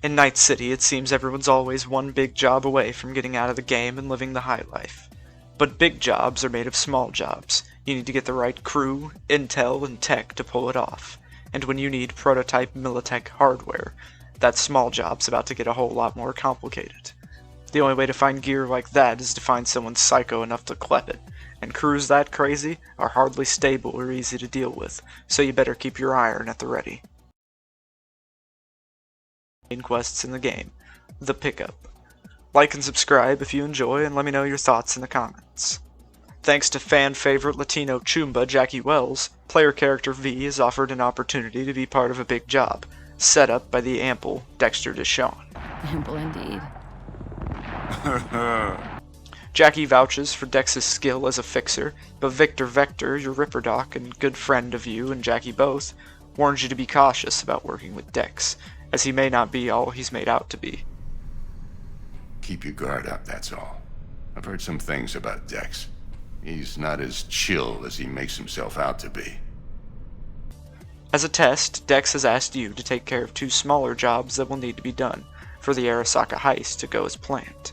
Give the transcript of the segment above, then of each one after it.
In Night City, it seems everyone's always one big job away from getting out of the game and living the high life. But big jobs are made of small jobs. You need to get the right crew, intel, and tech to pull it off. And when you need prototype Millitech hardware, that small job's about to get a whole lot more complicated. The only way to find gear like that is to find someone psycho enough to clep it, and crews that crazy are hardly stable or easy to deal with, so you better keep your iron at the ready. Main quests in the game, the pickup. Like and subscribe if you enjoy, and let me know your thoughts in the comments. Thanks to fan favorite Latino Chumba Jackie Wells, player character V is offered an opportunity to be part of a big job, set up by the ample Dexter Deshawn. Ample indeed. Jackie vouches for Dex's skill as a fixer, but Victor Vector, your Ripperdoc and good friend of you and Jackie both, warns you to be cautious about working with Dex, as he may not be all he's made out to be. Keep your guard up, that's all. I've heard some things about Dex. He's not as chill as he makes himself out to be. As a test, Dex has asked you to take care of 2 smaller jobs that will need to be done for the Arasaka heist to go as planned.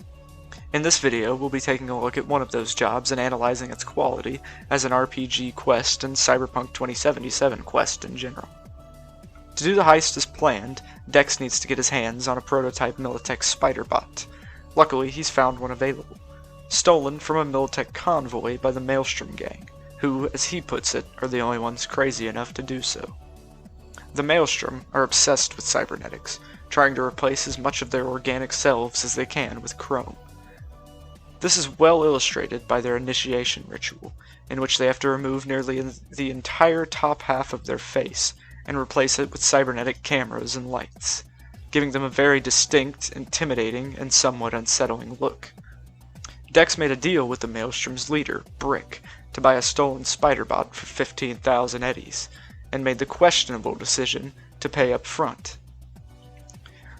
In this video, we'll be taking a look at one of those jobs and analyzing its quality as an RPG quest and Cyberpunk 2077 quest in general. To do the heist as planned, Dex needs to get his hands on a prototype Millitech spider bot. Luckily, he's found one available, stolen from a Millitech convoy by the Maelstrom gang, who, as he puts it, are the only ones crazy enough to do so. The Maelstrom are obsessed with cybernetics, trying to replace as much of their organic selves as they can with chrome. This is well illustrated by their initiation ritual, in which they have to remove nearly the entire top half of their face and replace it with cybernetic cameras and lights, giving them a very distinct, intimidating, and somewhat unsettling look. Dex made a deal with the Maelstrom's leader, Brick, to buy a stolen spider-bot for 15,000 eddies, and made the questionable decision to pay up front.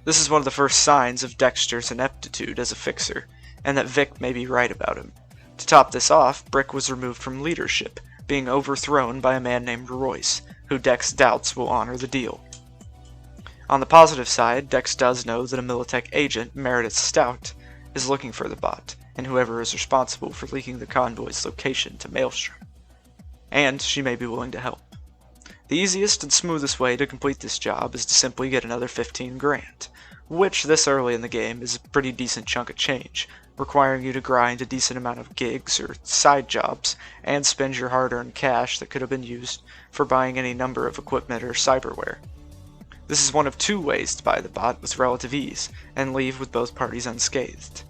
This is one of the first signs of Dexter's ineptitude as a fixer, and that Vic may be right about him. To top this off, Brick was removed from leadership, being overthrown by a man named Royce, who Dex doubts will honor the deal. On the positive side, Dex does know that a Millitech agent, Meredith Stout, is looking for the bot, and whoever is responsible for leaking the convoy's location to Maelstrom. And she may be willing to help. The easiest and smoothest way to complete this job is to simply get another 15 grand, which this early in the game is a pretty decent chunk of change, requiring you to grind a decent amount of gigs or side jobs and spend your hard-earned cash that could have been used for buying any number of equipment or cyberware. This is one of 2 ways to buy the bot with relative ease and leave with both parties unscathed.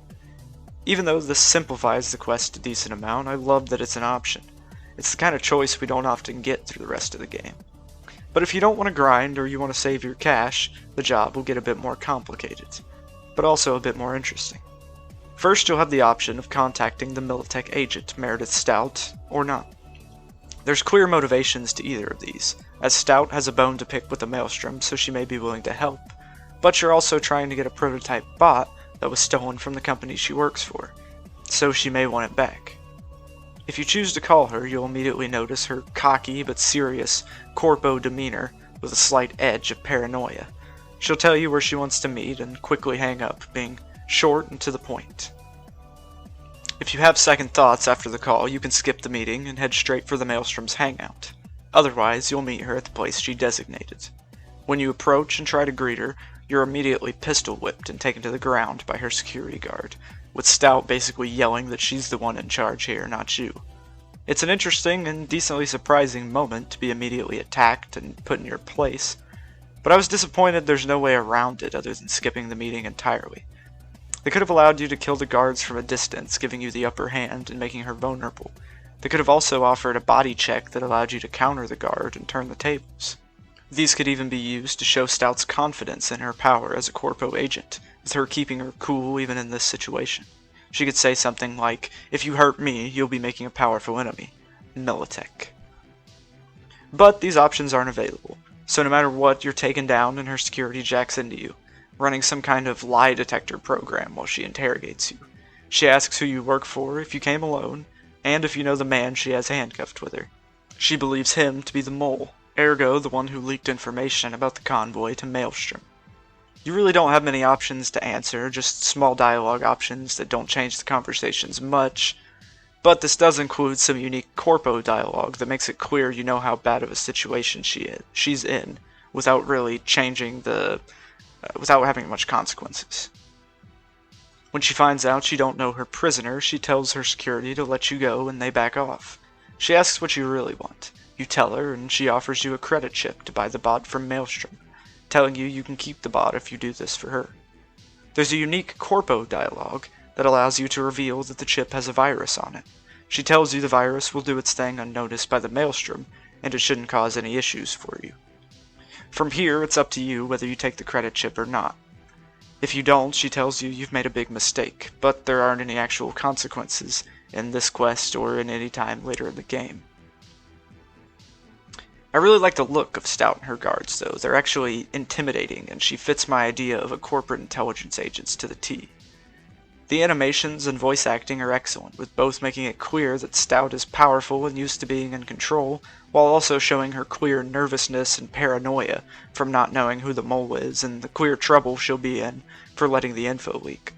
Even though this simplifies the quest a decent amount, I love that it's an option. It's the kind of choice we don't often get through the rest of the game. But if you don't want to grind or you want to save your cash, the job will get a bit more complicated, but also a bit more interesting. First, you'll have the option of contacting the Millitech agent, Meredith Stout, or not. There's clear motivations to either of these, as Stout has a bone to pick with the Maelstrom, so she may be willing to help, but you're also trying to get a prototype bot that was stolen from the company she works for, so she may want it back. If you choose to call her, you'll immediately notice her cocky but serious corpo demeanor with a slight edge of paranoia. She'll tell you where she wants to meet and quickly hang up, being short and to the point. If you have second thoughts after the call, you can skip the meeting and head straight for the Maelstrom's hangout. Otherwise, you'll meet her at the place she designated. When you approach and try to greet her, you're immediately pistol-whipped and taken to the ground by her security guard, with Stout basically yelling that she's the one in charge here, not you. It's an interesting and decently surprising moment to be immediately attacked and put in your place, but I was disappointed there's no way around it other than skipping the meeting entirely. They could have allowed you to kill the guards from a distance, giving you the upper hand and making her vulnerable. They could have also offered a body check that allowed you to counter the guard and turn the tables. These could even be used to show Stout's confidence in her power as a corpo agent, with her keeping her cool even in this situation. She could say something like, "If you hurt me, you'll be making a powerful enemy. Millitech." But these options aren't available, so no matter what, you're taken down and her security jacks into you, running some kind of lie detector program while she interrogates you. She asks who you work for, if you came alone, and if you know the man she has handcuffed with her. She believes him to be the mole, ergo the one who leaked information about the convoy to Maelstrom. You really don't have many options to answer, just small dialogue options that don't change the conversations much, but this does include some unique corpo dialogue that makes it clear you know how bad of a situation she's in, without really without having much consequences. When she finds out you don't know her prisoner, she tells her security to let you go and they back off. She asks what you really want. You tell her, and she offers you a credit chip to buy the bot from Maelstrom, telling you can keep the bot if you do this for her. There's a unique corpo dialogue that allows you to reveal that the chip has a virus on it. She tells you the virus will do its thing unnoticed by the Maelstrom, and it shouldn't cause any issues for you. From here, it's up to you whether you take the credit chip or not. If you don't, she tells you you've made a big mistake, but there aren't any actual consequences in this quest or in any time later in the game. I really like the look of Stout and her guards, though. They're actually intimidating, and she fits my idea of a corporate intelligence agent to the T. The animations and voice acting are excellent, with both making it clear that Stout is powerful and used to being in control, while also showing her clear nervousness and paranoia from not knowing who the mole is, and the clear trouble she'll be in for letting the info leak.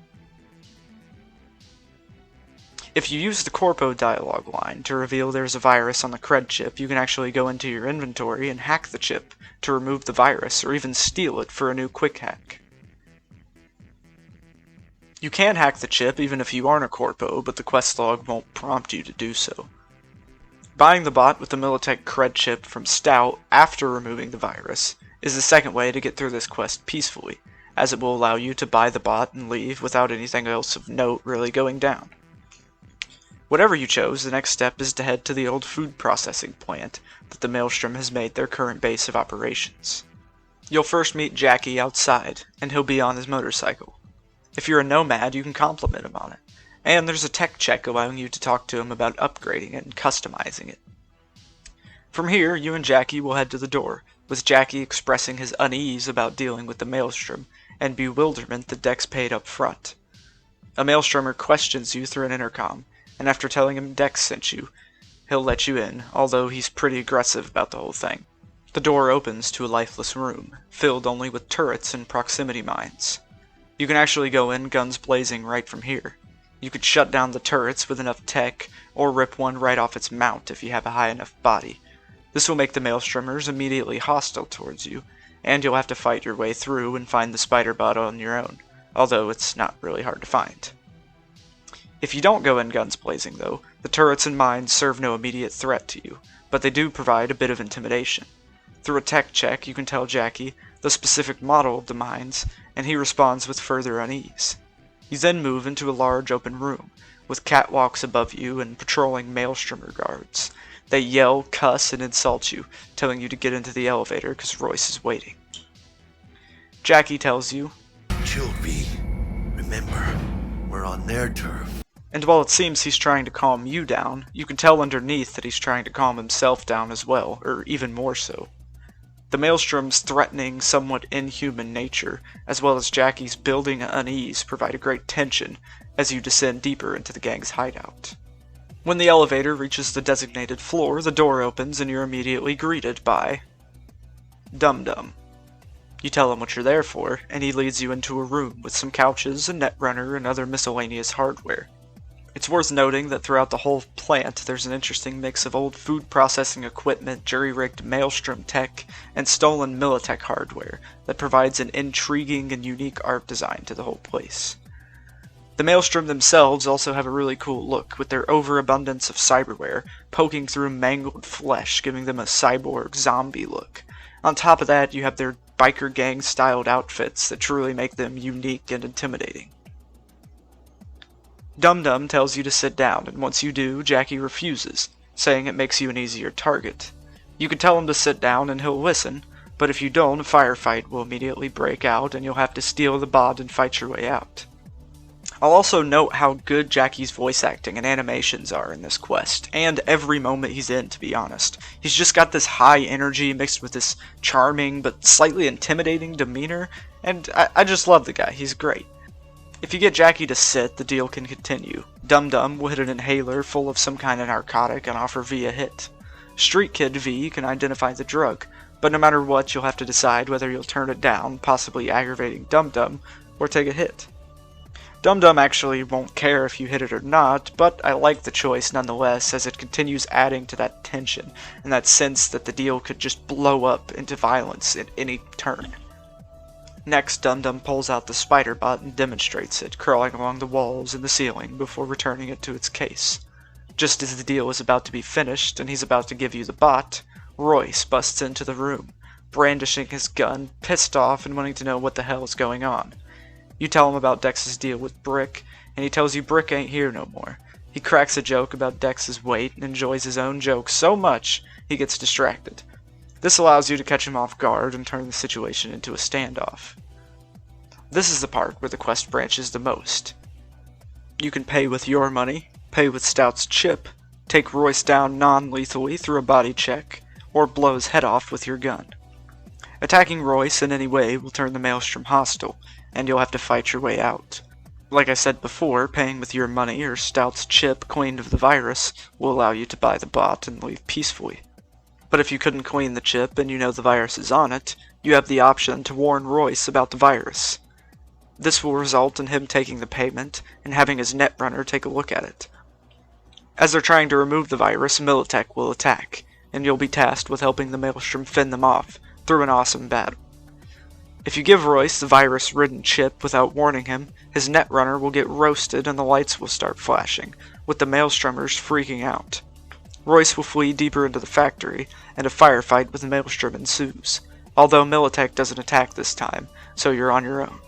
If you use the corpo dialogue line to reveal there's a virus on the cred chip, you can actually go into your inventory and hack the chip to remove the virus, or even steal it for a new quick hack. You can hack the chip even if you aren't a corpo, but the quest log won't prompt you to do so. Buying the bot with the Millitech cred chip from Stout after removing the virus is the second way to get through this quest peacefully, as it will allow you to buy the bot and leave without anything else of note really going down. Whatever you chose, the next step is to head to the old food processing plant that the Maelstrom has made their current base of operations. You'll first meet Jackie outside, and he'll be on his motorcycle. If you're a nomad, you can compliment him on it, and there's a tech check allowing you to talk to him about upgrading it and customizing it. From here, you and Jackie will head to the door, with Jackie expressing his unease about dealing with the Maelstrom, and bewilderment that Dex paid up front. A Maelstromer questions you through an intercom, and after telling him Dex sent you, he'll let you in, although he's pretty aggressive about the whole thing. The door opens to a lifeless room, filled only with turrets and proximity mines. You can actually go in guns blazing right from here. You could shut down the turrets with enough tech, or rip one right off its mount if you have a high enough body. This will make the Maelstromers immediately hostile towards you, and you'll have to fight your way through and find the spider bot on your own, although it's not really hard to find. If you don't go in guns blazing, though, the turrets and mines serve no immediate threat to you, but they do provide a bit of intimidation. Through a tech check, you can tell Jackie the specific model of the mines, and he responds with further unease. You then move into a large open room, with catwalks above you and patrolling Maelstromer guards. They yell, cuss, and insult you, telling you to get into the elevator because Royce is waiting. Jackie tells you, "Chill, V. Remember, we're on their turf." And while it seems he's trying to calm you down, you can tell underneath that he's trying to calm himself down as well, or even more so. The Maelstrom's threatening, somewhat inhuman nature, as well as Jackie's building unease, provide a great tension as you descend deeper into the gang's hideout. When the elevator reaches the designated floor, the door opens and you're immediately greeted by Dum Dum. You tell him what you're there for, and he leads you into a room with some couches, a netrunner, and other miscellaneous hardware. It's worth noting that throughout the whole plant there's an interesting mix of old food processing equipment, jury-rigged Maelstrom tech, and stolen Millitech hardware that provides an intriguing and unique art design to the whole place. The Maelstrom themselves also have a really cool look, with their overabundance of cyberware poking through mangled flesh, giving them a cyborg zombie look. On top of that, you have their biker gang styled outfits that truly make them unique and intimidating. Dum Dum tells you to sit down, and once you do, Jackie refuses, saying it makes you an easier target. You can tell him to sit down and he'll listen, but if you don't, a firefight will immediately break out and you'll have to steal the bot and fight your way out. I'll also note how good Jackie's voice acting and animations are in this quest, and every moment he's in, to be honest. He's just got this high energy mixed with this charming but slightly intimidating demeanor, and I just love the guy, he's great. If you get Jackie to sit, the deal can continue. Dum Dum will hit an inhaler full of some kind of narcotic and offer V a hit. Street Kid V can identify the drug, but no matter what, you'll have to decide whether you'll turn it down, possibly aggravating Dum Dum, or take a hit. Dum Dum actually won't care if you hit it or not, but I like the choice nonetheless, as it continues adding to that tension, and that sense that the deal could just blow up into violence at any turn. Next, Dum Dum pulls out the spider bot and demonstrates it, crawling along the walls and the ceiling before returning it to its case. Just as the deal is about to be finished, and he's about to give you the bot, Royce busts into the room, brandishing his gun, pissed off and wanting to know what the hell is going on. You tell him about Dex's deal with Brick, and he tells you Brick ain't here no more. He cracks a joke about Dex's weight and enjoys his own joke so much he gets distracted. This allows you to catch him off guard and turn the situation into a standoff. This is the part where the quest branches the most. You can pay with your money, pay with Stout's chip, take Royce down non-lethally through a body check, or blow his head off with your gun. Attacking Royce in any way will turn the Maelstrom hostile, and you'll have to fight your way out. Like I said before, paying with your money or Stout's chip, Queen of the Virus, will allow you to buy the bot and leave peacefully. But if you couldn't coin the chip and you know the virus is on it, you have the option to warn Royce about the virus. This will result in him taking the payment and having his netrunner take a look at it. As they're trying to remove the virus, Millitech will attack, and you'll be tasked with helping the Maelstrom fend them off through an awesome battle. If you give Royce the virus-ridden chip without warning him, his netrunner will get roasted and the lights will start flashing, with the Maelstromers freaking out. Royce will flee deeper into the factory, and a firefight with the Maelstrom ensues, although Millitech doesn't attack this time, so you're on your own.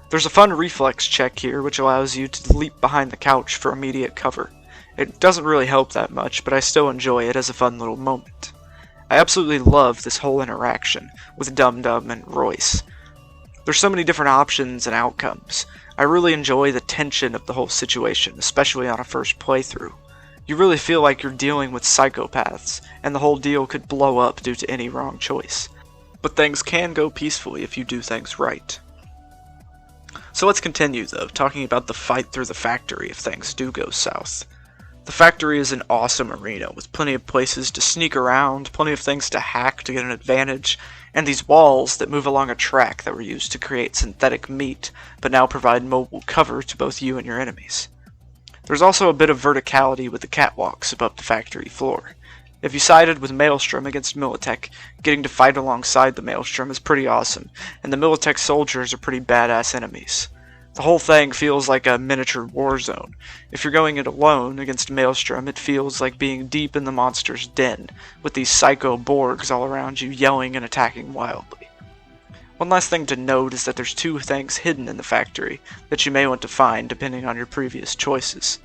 There's a fun reflex check here which allows you to leap behind the couch for immediate cover. It doesn't really help that much, but I still enjoy it as a fun little moment. I absolutely love this whole interaction with Dum Dum and Royce. There's so many different options and outcomes. I really enjoy the tension of the whole situation, especially on a first playthrough. You really feel like you're dealing with psychopaths, and the whole deal could blow up due to any wrong choice. But things can go peacefully if you do things right. So let's continue though, talking about the fight through the factory if things do go south. The factory is an awesome arena with plenty of places to sneak around, plenty of things to hack to get an advantage, and these walls that move along a track that were used to create synthetic meat, but now provide mobile cover to both you and your enemies. There's also a bit of verticality with the catwalks above the factory floor. If you sided with Maelstrom against Millitech, getting to fight alongside the Maelstrom is pretty awesome, and the Millitech soldiers are pretty badass enemies. The whole thing feels like a miniature war zone. If you're going it alone against Maelstrom, it feels like being deep in the monster's den, with these psycho Borgs all around you yelling and attacking wildly. One last thing to note is that there's two things hidden in the factory that you may want to find depending on your previous choices.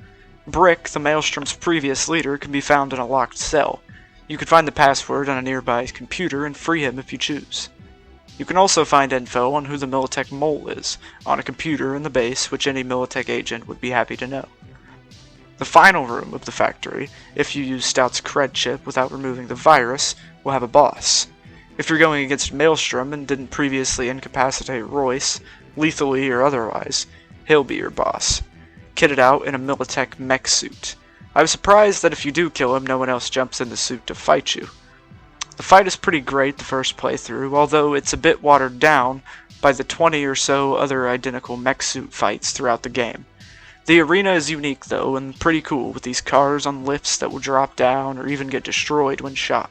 Brick, the Maelstrom's previous leader, can be found in a locked cell. You can find the password on a nearby computer and free him if you choose. You can also find info on who the Millitech mole is, on a computer in the base, which any Millitech agent would be happy to know. The final room of the factory, if you use Stout's cred chip without removing the virus, will have a boss. If you're going against Maelstrom and didn't previously incapacitate Royce, lethally or otherwise, he'll be your boss, kitted out in a Millitech mech suit. I was surprised that if you do kill him, no one else jumps in the suit to fight you. The fight is pretty great the first playthrough, although it's a bit watered down by the 20 or so other identical mech suit fights throughout the game. The arena is unique though, and pretty cool with these cars on lifts that will drop down or even get destroyed when shot.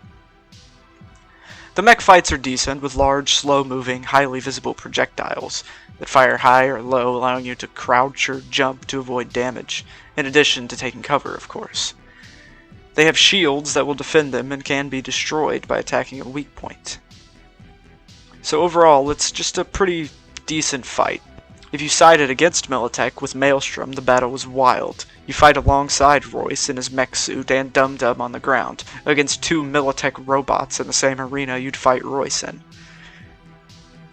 The mech fights are decent with large, slow-moving, highly visible projectiles that fire high or low, allowing you to crouch or jump to avoid damage, in addition to taking cover, of course. They have shields that will defend them and can be destroyed by attacking a weak point. So overall, it's just a pretty decent fight. If you sided against Millitech with Maelstrom, the battle was wild. You fight alongside Royce in his mech suit and Dum Dum on the ground, against two Millitech robots in the same arena you'd fight Royce in.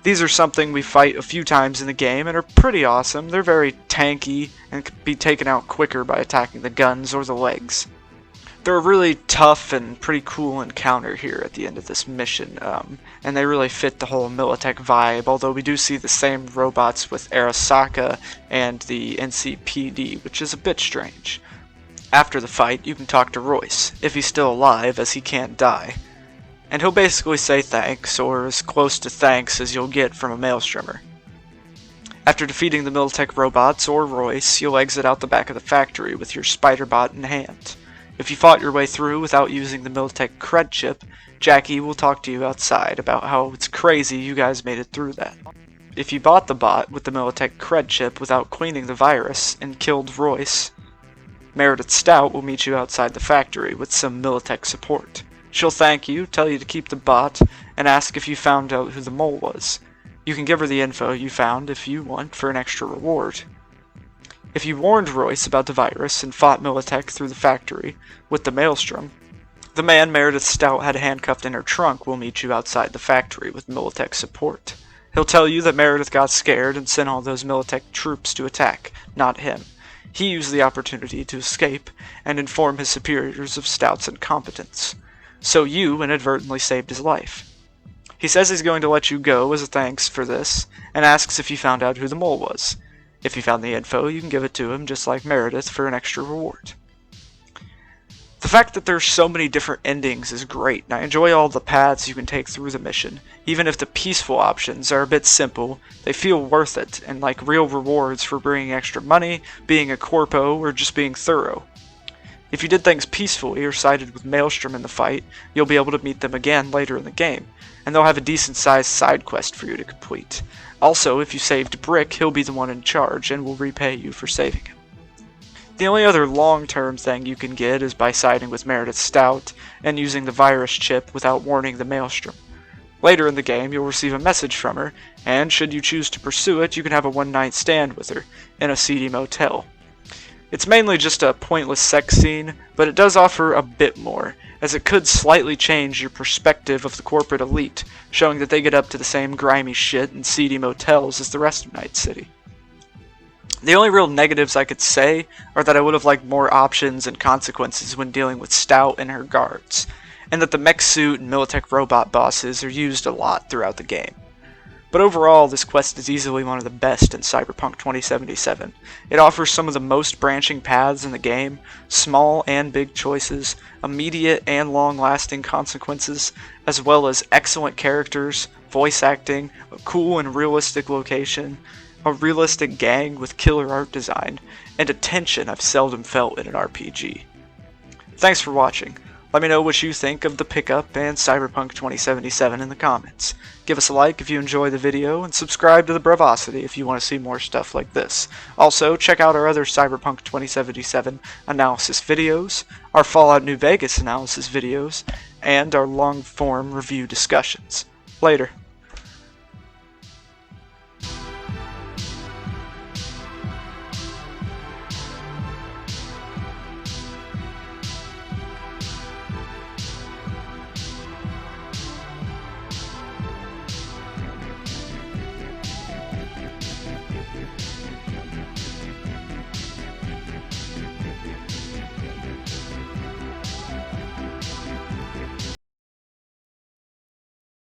These are something we fight a few times in the game and are pretty awesome. They're very tanky and can be taken out quicker by attacking the guns or the legs. They're a really tough and pretty cool encounter here at the end of this mission, and they really fit the whole Millitech vibe, although we do see the same robots with Arasaka and the NCPD, which is a bit strange. After the fight, you can talk to Royce, if he's still alive, as he can't die. and he'll basically say thanks, or as close to thanks as you'll get from a Maelstromer. After defeating the Millitech robots or Royce, you'll exit out the back of the factory with your spider bot in hand. If you fought your way through without using the Millitech cred chip, Jackie will talk to you outside about how it's crazy you guys made it through that. If you bought the bot with the Millitech cred chip without cleaning the virus and killed Royce, Meredith Stout will meet you outside the factory with some Millitech support. She'll thank you, tell you to keep the bot, and ask if you found out who the mole was. You can give her the info you found if you want for an extra reward. If you warned Royce about the virus and fought Millitech through the factory with the Maelstrom, the man Meredith Stout had handcuffed in her trunk will meet you outside the factory with Millitech support. He'll tell you that Meredith got scared and sent all those Millitech troops to attack, not him. He used the opportunity to escape and inform his superiors of Stout's incompetence. So you inadvertently saved his life. He says he's going to let you go as a thanks for this, and asks if you found out who the mole was. If you found the info, you can give it to him just like Meredith for an extra reward. The fact that there's so many different endings is great, and I enjoy all the paths you can take through the mission. Even if the peaceful options are a bit simple, they feel worth it, and like real rewards for bringing extra money, being a corpo, or just being thorough. If you did things peacefully or sided with Maelstrom in the fight, you'll be able to meet them again later in the game, and they'll have a decent-sized side quest for you to complete. Also, if you saved Brick, he'll be the one in charge and will repay you for saving him. The only other long-term thing you can get is by siding with Meredith Stout and using the virus chip without warning the Maelstrom. Later in the game, you'll receive a message from her, and should you choose to pursue it, you can have a one-night stand with her in a seedy motel. It's mainly just a pointless sex scene, but it does offer a bit more, as it could slightly change your perspective of the corporate elite, showing that they get up to the same grimy shit in seedy motels as the rest of Night City. The only real negatives I could say are that I would have liked more options and consequences when dealing with Stout and her guards, and that the mech suit and Millitech robot bosses are used a lot throughout the game. But overall, this quest is easily one of the best in Cyberpunk 2077. It offers some of the most branching paths in the game, small and big choices, immediate and long-lasting consequences, as well as excellent characters, voice acting, a cool and realistic location, a realistic gang with killer art design, and a tension I've seldom felt in an RPG. Thanks for watching. Let me know what you think of the pickup and Cyberpunk 2077 in the comments. Give us a like if you enjoy the video, and subscribe to the Bravosity if you want to see more stuff like this. Also, check out our other Cyberpunk 2077 analysis videos, our Fallout New Vegas analysis videos, and our long-form review discussions. Later.